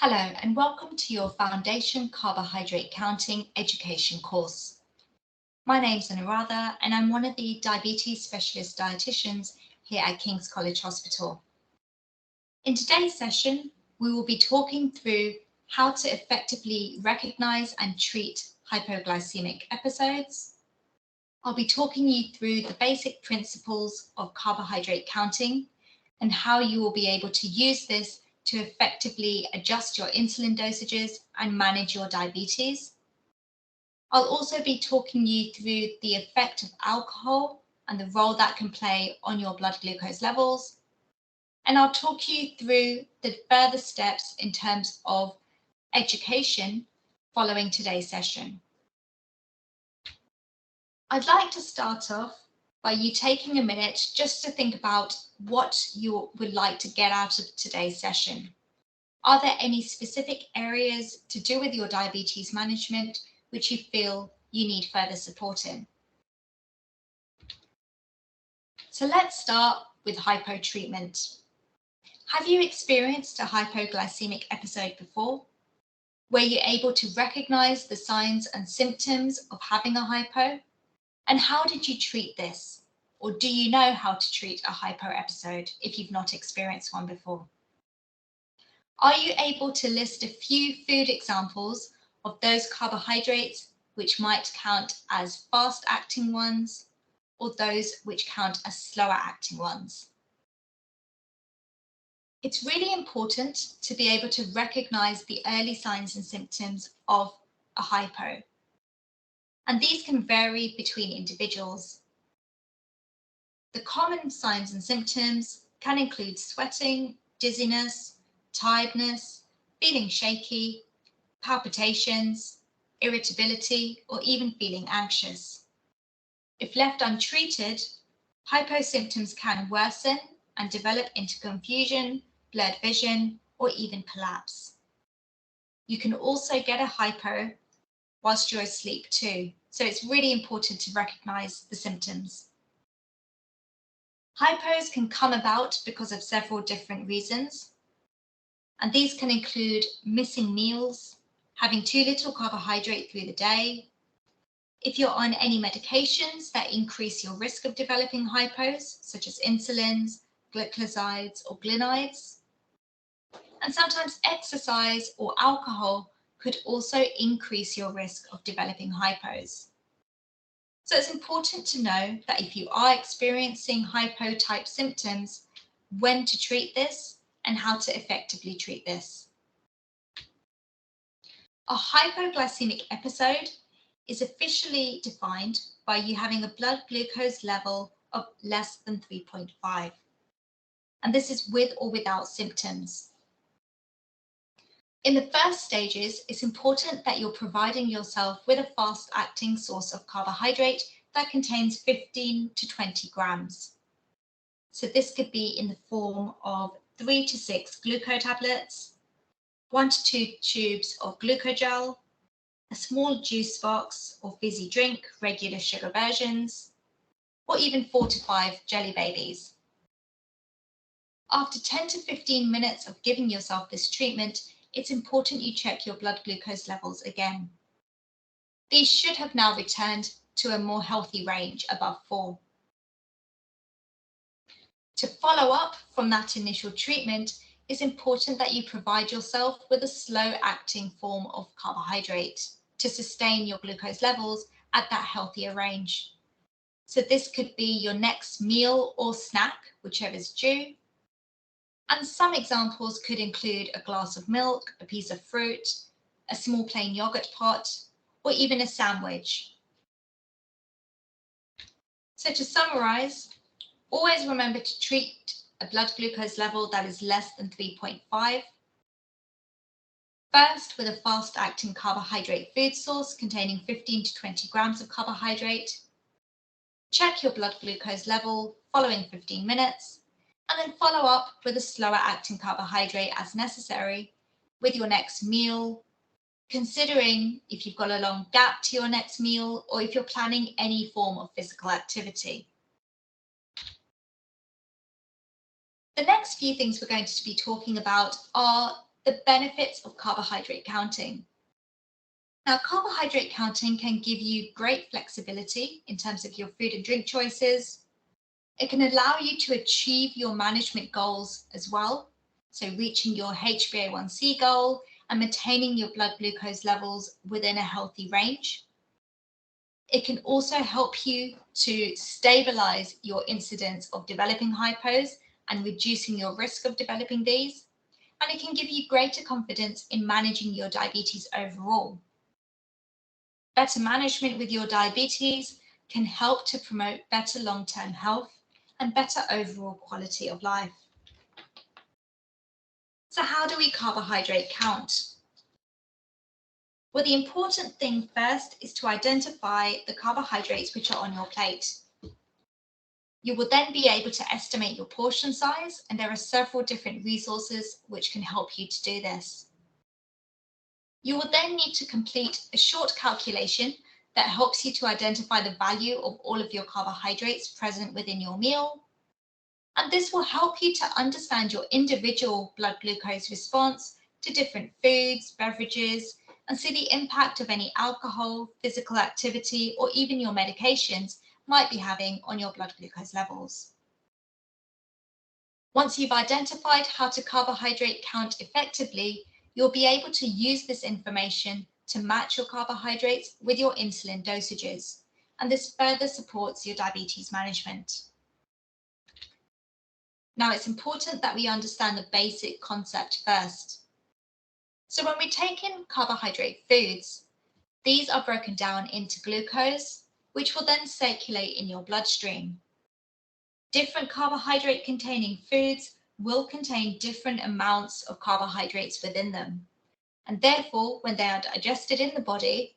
Hello and welcome to your Foundation Carbohydrate Counting education course. My name's Anuradha and I'm one of the diabetes specialist dietitians here at King's College Hospital. In today's session, we will be talking through how to effectively recognize and treat hypoglycemic episodes. I'll be talking you through the basic principles of carbohydrate counting and how you will be able to use this to effectively adjust your insulin dosages and manage your diabetes. I'll also be talking you through the effect of alcohol and the role that can play on your blood glucose levels. And I'll talk you through the further steps in terms of education following today's session. I'd like to start off by you taking a minute just to think about what you would like to get out of today's session. Are there any specific areas to do with your diabetes management which you feel you need further support in? So let's start with hypo treatment. Have you experienced a hypoglycemic episode before? Were you able to recognize the signs and symptoms of having a hypo? And how did you treat this? Or do you know how to treat a hypo episode if you've not experienced one before? Are you able to list a few food examples of those carbohydrates which might count as fast-acting ones or those which count as slower-acting ones? It's really important to be able to recognize the early signs and symptoms of a hypo. And these can vary between individuals. The common signs and symptoms can include sweating, dizziness, tiredness, feeling shaky, palpitations, irritability, or even feeling anxious. If left untreated, hypo symptoms can worsen and develop into confusion, blurred vision, or even collapse. You can also get a hypo whilst you're asleep too, so it's really important to recognize the symptoms. Hypos can come about because of several different reasons, and these can include missing meals, having too little carbohydrate through the day, if you're on any medications that increase your risk of developing hypos, such as insulins, glycosides, or glinides, and sometimes exercise or alcohol could also increase your risk of developing hypos. So it's important to know that if you are experiencing hypo-type symptoms, when to treat this and how to effectively treat this. A hypoglycemic episode is officially defined by you having a blood glucose level of less than 3.5. And this is with or without symptoms. In the first stages, it's important that you're providing yourself with a fast-acting source of carbohydrate that contains 15 to 20 grams. So this could be in the form of 3 to 6 glucose tablets, 1 to 2 tubes of glucogel, a small juice box or fizzy drink, regular sugar versions, or even 4 to 5 jelly babies. After 10 to 15 minutes of giving yourself this treatment, it's important you check your blood glucose levels again. These should have now returned to a more healthy range above 4. To follow up from that initial treatment, it's important that you provide yourself with a slow-acting form of carbohydrate to sustain your glucose levels at that healthier range. So this could be your next meal or snack, whichever is due. And some examples could include a glass of milk, a piece of fruit, a small plain yogurt pot, or even a sandwich. So to summarize, always remember to treat a blood glucose level that is less than 3.5. First, with a fast-acting carbohydrate food source containing 15 to 20 grams of carbohydrate. Check your blood glucose level following 15 minutes. And then follow up with a slower acting carbohydrate as necessary with your next meal, considering if you've got a long gap to your next meal or if you're planning any form of physical activity. The next few things we're going to be talking about are the benefits of carbohydrate counting. Now, carbohydrate counting can give you great flexibility in terms of your food and drink choices. It can allow you to achieve your management goals as well, so reaching your HbA1c goal and maintaining your blood glucose levels within a healthy range. It can also help you to stabilize your incidence of developing hypos and reducing your risk of developing these. And it can give you greater confidence in managing your diabetes overall. Better management with your diabetes can help to promote better long-term health and better overall quality of life. So how do we carbohydrate count? Well, the important thing first is to identify the carbohydrates which are on your plate. You will then be able to estimate your portion size, and there are several different resources which can help you to do this. You will then need to complete a short calculation that helps you to identify the value of all of your carbohydrates present within your meal. And this will help you to understand your individual blood glucose response to different foods, beverages, and see the impact of any alcohol, physical activity, or even your medications might be having on your blood glucose levels. Once you've identified how to carbohydrate count effectively, you'll be able to use this information to match your carbohydrates with your insulin dosages, and this further supports your diabetes management. Now, it's important that we understand the basic concept first. So when we take in carbohydrate foods, these are broken down into glucose, which will then circulate in your bloodstream. Different carbohydrate-containing foods will contain different amounts of carbohydrates within them. And therefore, when they are digested in the body,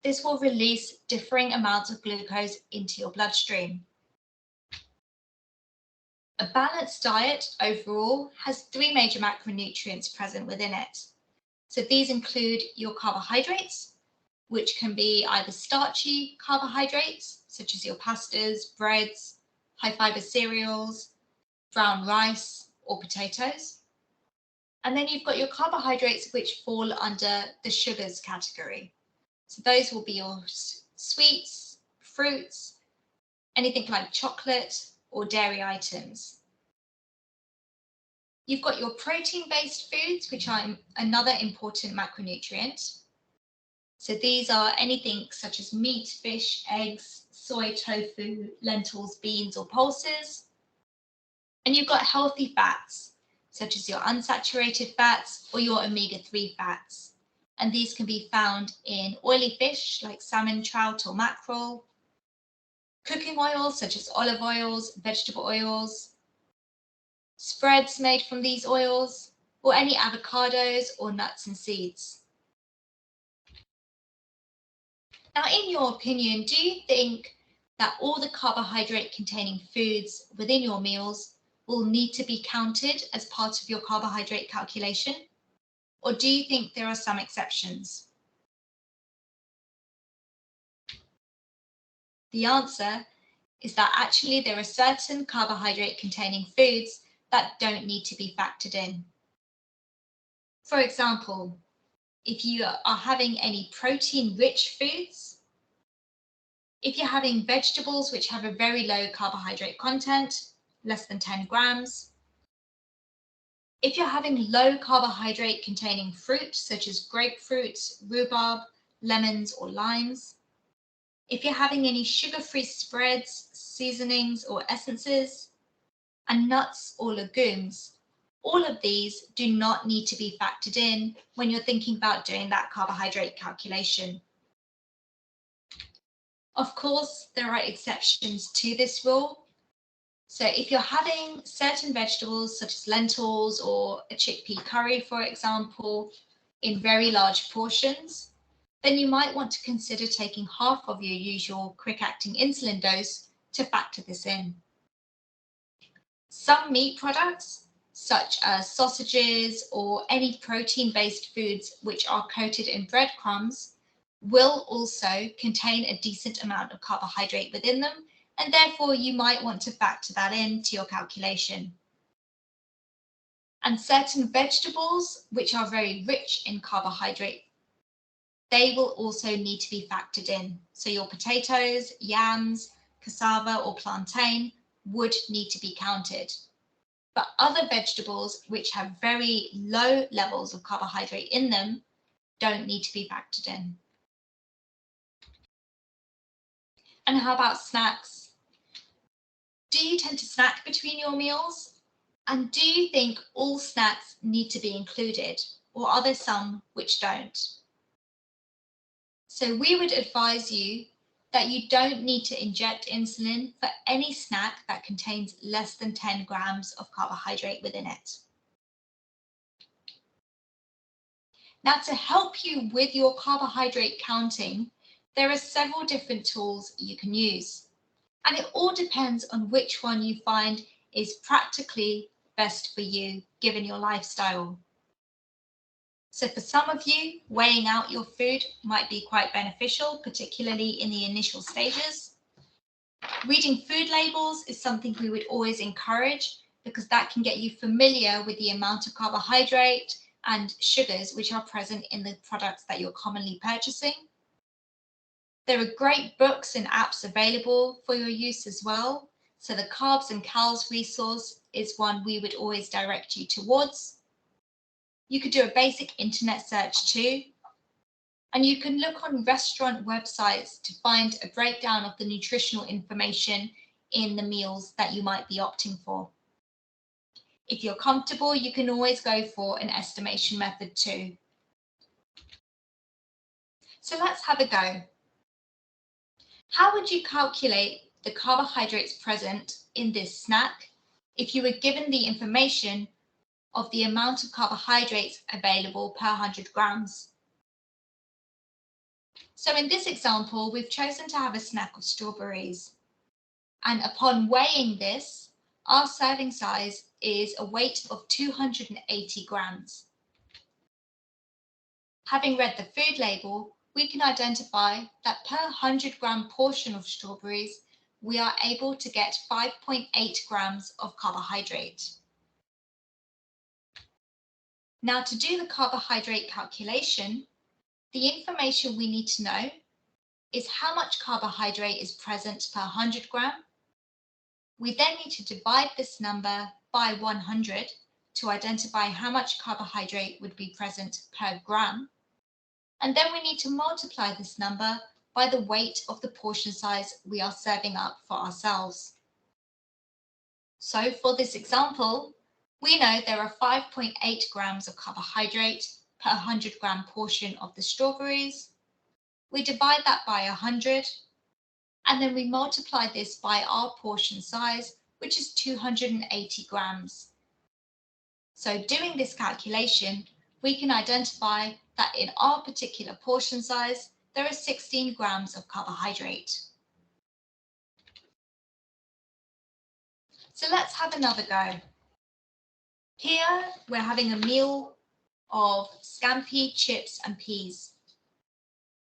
this will release differing amounts of glucose into your bloodstream. A balanced diet overall has 3 major macronutrients present within it. So these include your carbohydrates, which can be either starchy carbohydrates, such as your pastas, breads, high fiber cereals, brown rice, or potatoes. And then you've got your carbohydrates, which fall under the sugars category. So those will be your sweets, fruits, anything like chocolate or dairy items. You've got your protein-based foods, which are another important macronutrient. So these are anything such as meat, fish, eggs, soy, tofu, lentils, beans, or pulses. And you've got healthy fats, such as your unsaturated fats or your omega-3 fats. And these can be found in oily fish like salmon, trout, or mackerel, cooking oils such as olive oils, vegetable oils, spreads made from these oils, or any avocados or nuts and seeds. Now, in your opinion, do you think that all the carbohydrate-containing foods within your meals will need to be counted as part of your carbohydrate calculation? Or do you think there are some exceptions? The answer is that actually there are certain carbohydrate-containing foods that don't need to be factored in. For example, if you are having any protein-rich foods, if you're having vegetables which have a very low carbohydrate content, less than 10 grams, if you're having low carbohydrate containing fruit, such as grapefruit, rhubarb, lemons, or limes, if you're having any sugar-free spreads, seasonings, or essences, and nuts or legumes, all of these do not need to be factored in when you're thinking about doing that carbohydrate calculation. Of course, there are exceptions to this rule. So if you're having certain vegetables such as lentils or a chickpea curry, for example, in very large portions, then you might want to consider taking half of your usual quick-acting insulin dose to factor this in. Some meat products, such as sausages or any protein-based foods which are coated in breadcrumbs, will also contain a decent amount of carbohydrate within them, and therefore you might want to factor that into your calculation. And certain vegetables, which are very rich in carbohydrate, they will also need to be factored in. So your potatoes, yams, cassava or plantain would need to be counted. But other vegetables which have very low levels of carbohydrate in them don't need to be factored in. And how about snacks? Do you tend to snack between your meals? And do you think all snacks need to be included, or are there some which don't? So we would advise you that you don't need to inject insulin for any snack that contains less than 10 grams of carbohydrate within it. Now, to help you with your carbohydrate counting, there are several different tools you can use, and it all depends on which one you find is practically best for you given your lifestyle. So for some of you, weighing out your food might be quite beneficial, particularly in the initial stages. Reading food labels is something we would always encourage because that can get you familiar with the amount of carbohydrate and sugars which are present in the products that you're commonly purchasing. There are great books and apps available for your use as well. So the Carbs and Cals resource is one we would always direct you towards. You could do a basic internet search too. And you can look on restaurant websites to find a breakdown of the nutritional information in the meals that you might be opting for. If you're comfortable, you can always go for an estimation method too. So let's have a go. How would you calculate the carbohydrates present in this snack if you were given the information of the amount of carbohydrates available per 100 grams? So in this example, we've chosen to have a snack of strawberries. And upon weighing this, our serving size is a weight of 280 grams. Having read the food label, we can identify that per 100-gram portion of strawberries, we are able to get 5.8 grams of carbohydrate. Now, to do the carbohydrate calculation, the information we need to know is how much carbohydrate is present per 100 gram. We then need to divide this number by 100 to identify how much carbohydrate would be present per gram. And then we need to multiply this number by the weight of the portion size we are serving up for ourselves. So for this example, we know there are 5.8 grams of carbohydrate per 100-gram portion of the strawberries. We divide that by 100, and then we multiply this by our portion size, which is 280 grams. So doing this calculation, we can identify that in our particular portion size, there are 16 grams of carbohydrate. So let's have another go. Here, we're having a meal of scampi, chips, and peas.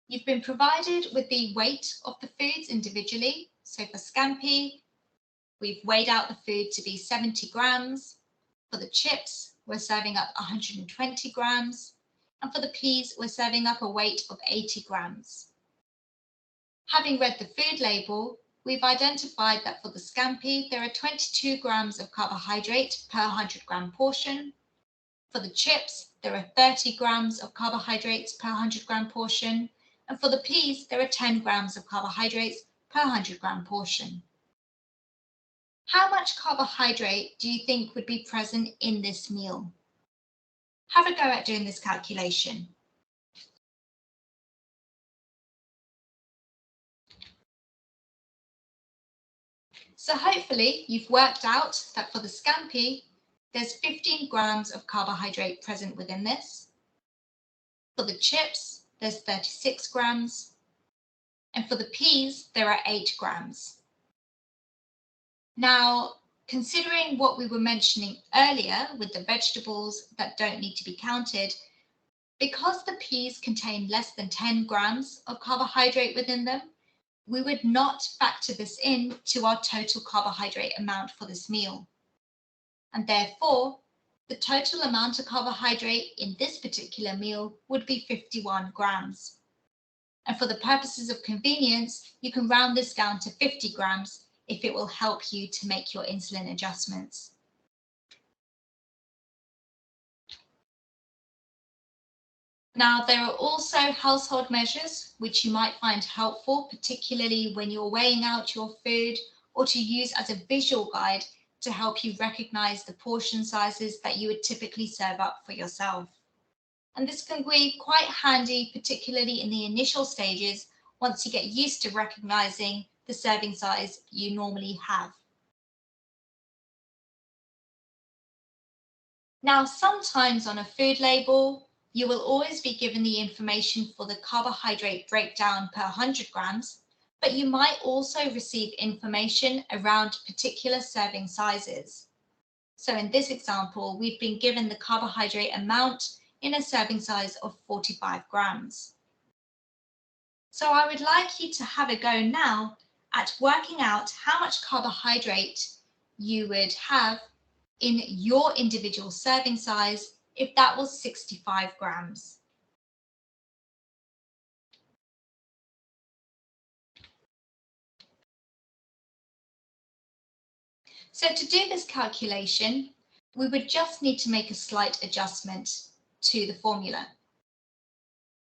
You've been provided with the weight of the foods individually. So for scampi, we've weighed out the food to be 70 grams. For the chips, we're serving up 120 grams. And for the peas, we're serving up a weight of 80 grams. Having read the food label, we've identified that for the scampi, there are 22 grams of carbohydrate per 100-gram portion. For the chips, there are 30 grams of carbohydrates per 100-gram portion. And for the peas, there are 10 grams of carbohydrates per 100-gram portion. How much carbohydrate do you think would be present in this meal? Have a go at doing this calculation. So hopefully you've worked out that for the scampi, there's 15 grams of carbohydrate present within this. For the chips, there's 36 grams. And for the peas, there are 8 grams. Now, considering what we were mentioning earlier with the vegetables that don't need to be counted, because the peas contain less than 10 grams of carbohydrate within them, we would not factor this in to our total carbohydrate amount for this meal. And therefore, the total amount of carbohydrate in this particular meal would be 51 grams. And for the purposes of convenience, you can round this down to 50 grams if it will help you to make your insulin adjustments. Now, there are also household measures which you might find helpful, particularly when you're weighing out your food, or to use as a visual guide to help you recognize the portion sizes that you would typically serve up for yourself. And this can be quite handy, particularly in the initial stages, once you get used to recognizing the serving size you normally have. Now, sometimes on a food label, you will always be given the information for the carbohydrate breakdown per 100 grams, but you might also receive information around particular serving sizes. So in this example, we've been given the carbohydrate amount in a serving size of 45 grams. So I would like you to have a go now at working out how much carbohydrate you would have in your individual serving size if that was 65 grams. So to do this calculation, we would just need to make a slight adjustment to the formula.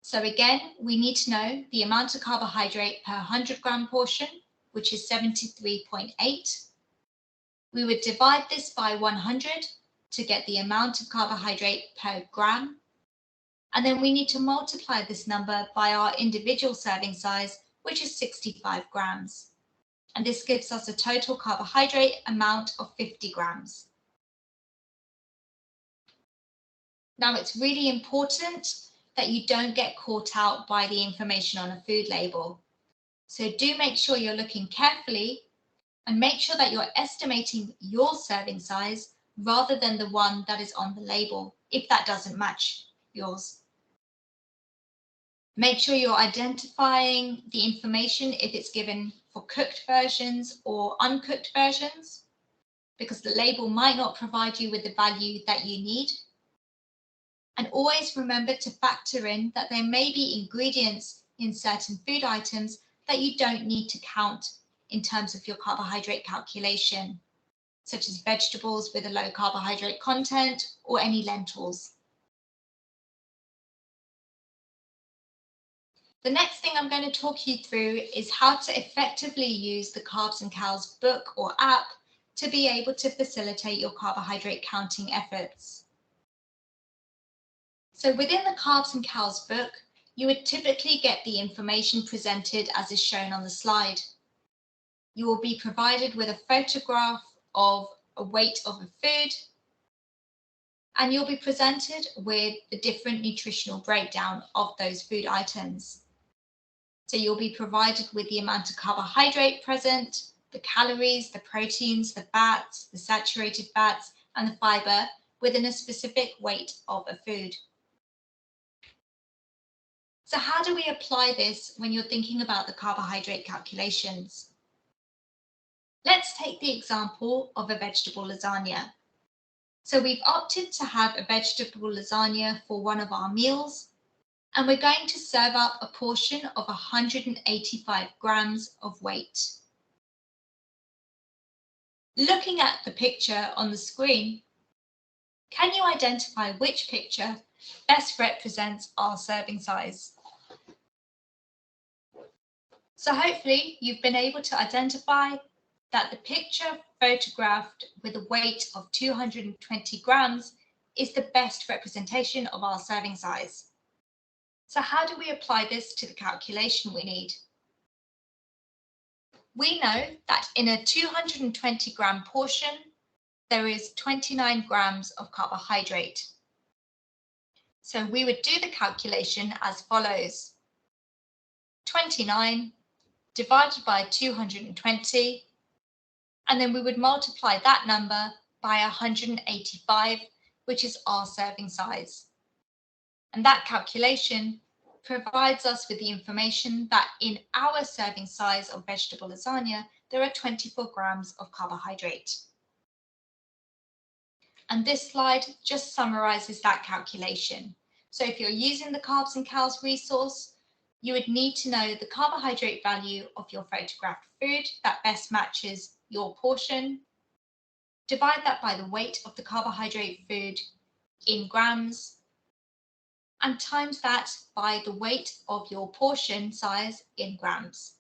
So again, we need to know the amount of carbohydrate per 100 gram portion, which is 73.8. We would divide this by 100 to get the amount of carbohydrate per gram. And then we need to multiply this number by our individual serving size, which is 65 grams. And this gives us a total carbohydrate amount of 50 grams. Now, it's really important that you don't get caught out by the information on a food label. So do make sure you're looking carefully and make sure that you're estimating your serving size rather than the one that is on the label, if that doesn't match yours. Make sure you're identifying the information if it's given for cooked versions or uncooked versions, because the label might not provide you with the value that you need. And always remember to factor in that there may be ingredients in certain food items that you don't need to count in terms of your carbohydrate calculation, such as vegetables with a low carbohydrate content or any lentils. The next thing I'm going to talk you through is how to effectively use the Carbs and Cows book or app to be able to facilitate your carbohydrate counting efforts. So within the Carbs and Cows book, you would typically get the information presented as is shown on the slide. You will be provided with a photograph of a weight of a food, and you'll be presented with the different nutritional breakdown of those food items. So you'll be provided with the amount of carbohydrate present, the calories, the proteins, the fats, the saturated fats, and the fiber within a specific weight of a food. So how do we apply this when you're thinking about the carbohydrate calculations? Let's take the example of a vegetable lasagna. So we've opted to have a vegetable lasagna for one of our meals, and we're going to serve up a portion of 185 grams of weight. Looking at the picture on the screen, can you identify which picture best represents our serving size? So hopefully you've been able to identify that the picture photographed with a weight of 220 grams is the best representation of our serving size. So how do we apply this to the calculation we need? We know that in a 220 gram portion, there is 29 grams of carbohydrate. So we would do the calculation as follows. 29 divided by 220, and then we would multiply that number by 185, which is our serving size. And that calculation provides us with the information that in our serving size of vegetable lasagna, there are 24 grams of carbohydrate. And this slide just summarizes that calculation. So if you're using the carbs and calories resource, you would need to know the carbohydrate value of your photographed food that best matches your portion. Divide that by the weight of the carbohydrate food in grams, and times that by the weight of your portion size in grams.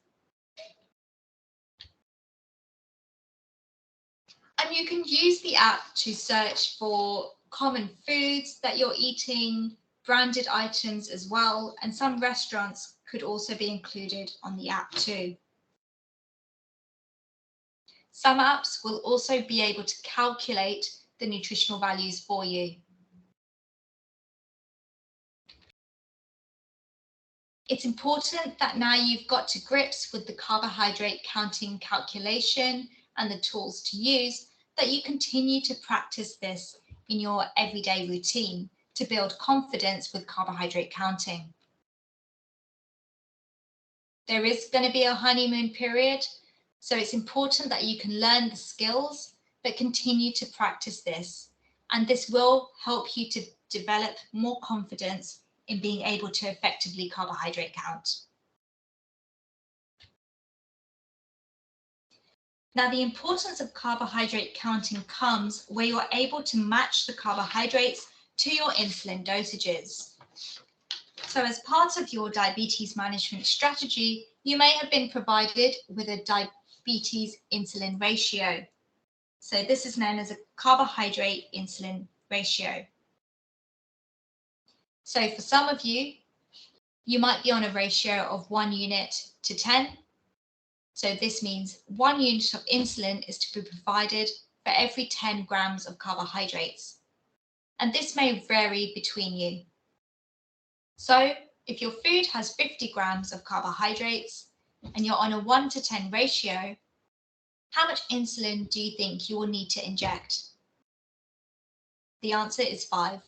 And you can use the app to search for common foods that you're eating, branded items as well, and some restaurants could also be included on the app too. Some apps will also be able to calculate the nutritional values for you. It's important that now you've got to grips with the carbohydrate counting calculation and the tools to use, that you continue to practice this in your everyday routine to build confidence with carbohydrate counting. There is going to be a honeymoon period, so it's important that you can learn the skills, but continue to practice this. And this will help you to develop more confidence in being able to effectively carbohydrate count. Now, the importance of carbohydrate counting comes where you're able to match the carbohydrates to your insulin dosages. So as part of your diabetes management strategy, you may have been provided with a diabetes insulin ratio. So this is known as a carbohydrate insulin ratio. So for some of you, you might be on a ratio of 1 unit to 10. So this means 1 unit of insulin is to be provided for every 10 grams of carbohydrates. And this may vary between you. So if your food has 50 grams of carbohydrates and you're on a 1 to 10 ratio, how much insulin do you think you will need to inject? The answer is 5.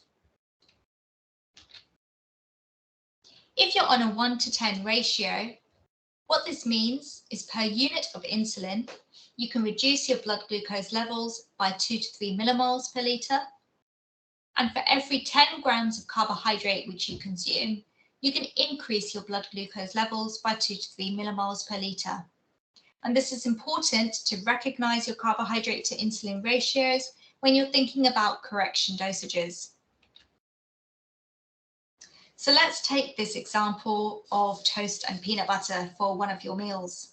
If you're on a 1 to 10 ratio, what this means is per unit of insulin, you can reduce your blood glucose levels by 2 to 3 millimoles per litre. And for every 10 grams of carbohydrate which you consume, you can increase your blood glucose levels by 2 to 3 millimoles per litre. And this is important to recognise your carbohydrate to insulin ratios when you're thinking about correction dosages. So let's take this example of toast and peanut butter for one of your meals.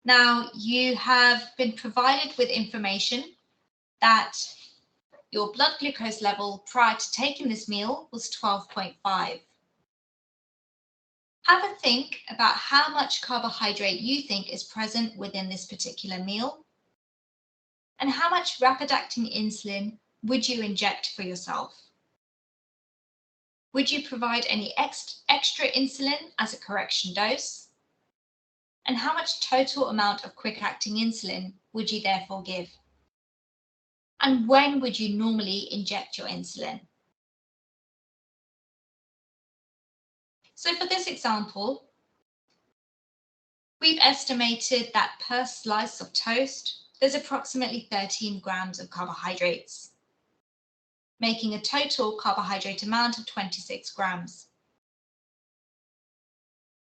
Now, you have been provided with information that your blood glucose level prior to taking this meal was 12.5. Have a think about how much carbohydrate you think is present within this particular meal, and how much rapid-acting insulin would you inject for yourself? Would you provide any extra insulin as a correction dose? And how much total amount of quick-acting insulin would you therefore give? And when would you normally inject your insulin? So for this example, we've estimated that per slice of toast, there's approximately 13 grams of carbohydrates, making a total carbohydrate amount of 26 grams.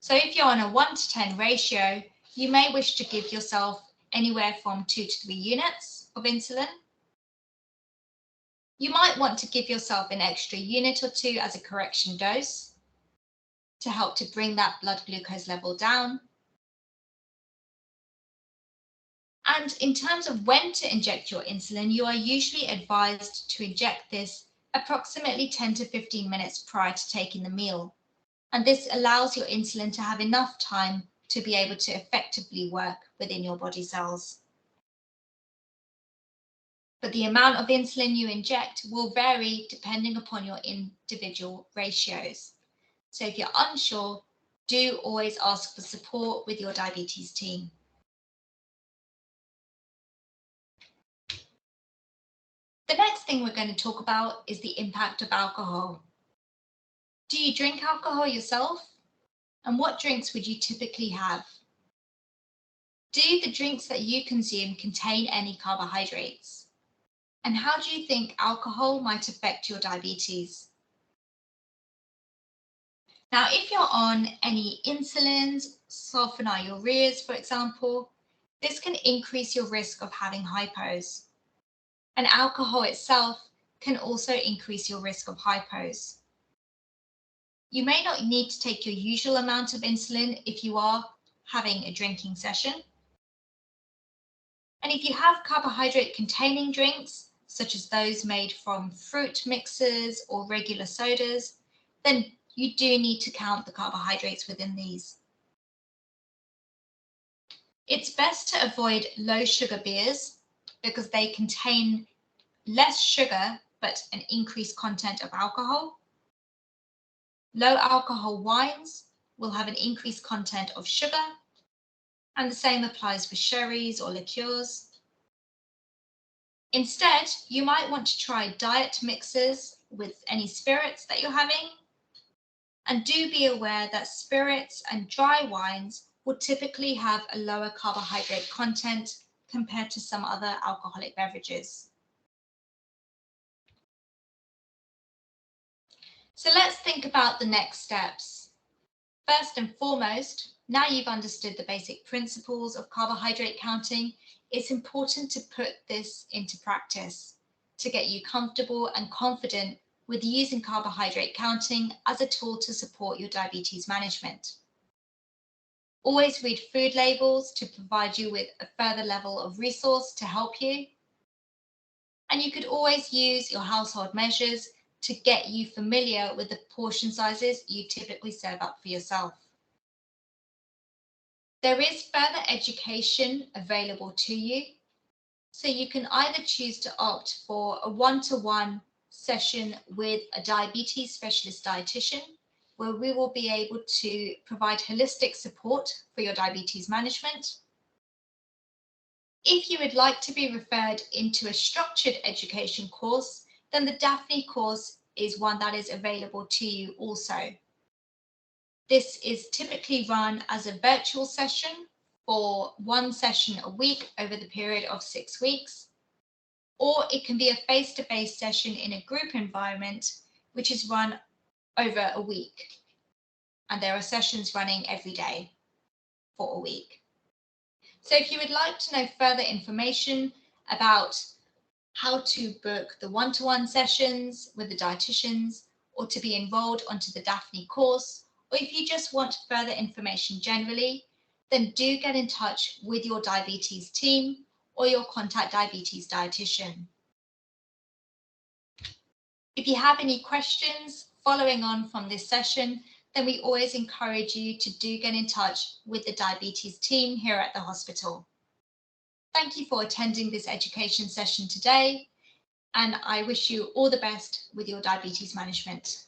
So if you're on a 1 to 10 ratio, you may wish to give yourself anywhere from 2 to 3 units of insulin. You might want to give yourself an extra unit or 2 as a correction dose to help to bring that blood glucose level down. And in terms of when to inject your insulin, you are usually advised to inject this approximately 10 to 15 minutes prior to taking the meal. And this allows your insulin to have enough time to be able to effectively work within your body cells. But the amount of insulin you inject will vary depending upon your individual ratios. So if you're unsure, do always ask for support with your diabetes team. The next thing we're going to talk about is the impact of alcohol. Do you drink alcohol yourself? And what drinks would you typically have? Do the drinks that you consume contain any carbohydrates? And how do you think alcohol might affect your diabetes? Now, if you're on any insulins, sulfonylureas, for example, this can increase your risk of having hypos. And alcohol itself can also increase your risk of hypos. You may not need to take your usual amount of insulin if you are having a drinking session. And if you have carbohydrate-containing drinks, such as those made from fruit mixes or regular sodas, then you do need to count the carbohydrates within these. It's best to avoid low sugar beers because they contain less sugar but an increased content of alcohol. Low alcohol wines will have an increased content of sugar, and the same applies for sherries or liqueurs. Instead, you might want to try diet mixes with any spirits that you're having. And do be aware that spirits and dry wines will typically have a lower carbohydrate content compared to some other alcoholic beverages. So let's think about the next steps. First and foremost, now you've understood the basic principles of carbohydrate counting, it's important to put this into practice to get you comfortable and confident with using carbohydrate counting as a tool to support your diabetes management. Always read food labels to provide you with a further level of resource to help you. And you could always use your household measures to get you familiar with the portion sizes you typically serve up for yourself. There is further education available to you, so you can either choose to opt for a one-to-one session with a diabetes specialist dietitian, where we will be able to provide holistic support for your diabetes management. If you would like to be referred into a structured education course, then the Daphne course is one that is available to you also. This is typically run as a virtual session for one session a week over the period of 6 weeks, or it can be a face-to-face session in a group environment, which is run over a week. And there are sessions running every day for a week. So if you would like to know further information about how to book the one-to-one sessions with the dietitians, or to be enrolled onto the Daphne course, or if you just want further information generally, then do get in touch with your diabetes team or your contact diabetes dietitian. If you have any questions following on from this session, then we always encourage you to do get in touch with the diabetes team here at the hospital. Thank you for attending this education session today, and I wish you all the best with your diabetes management.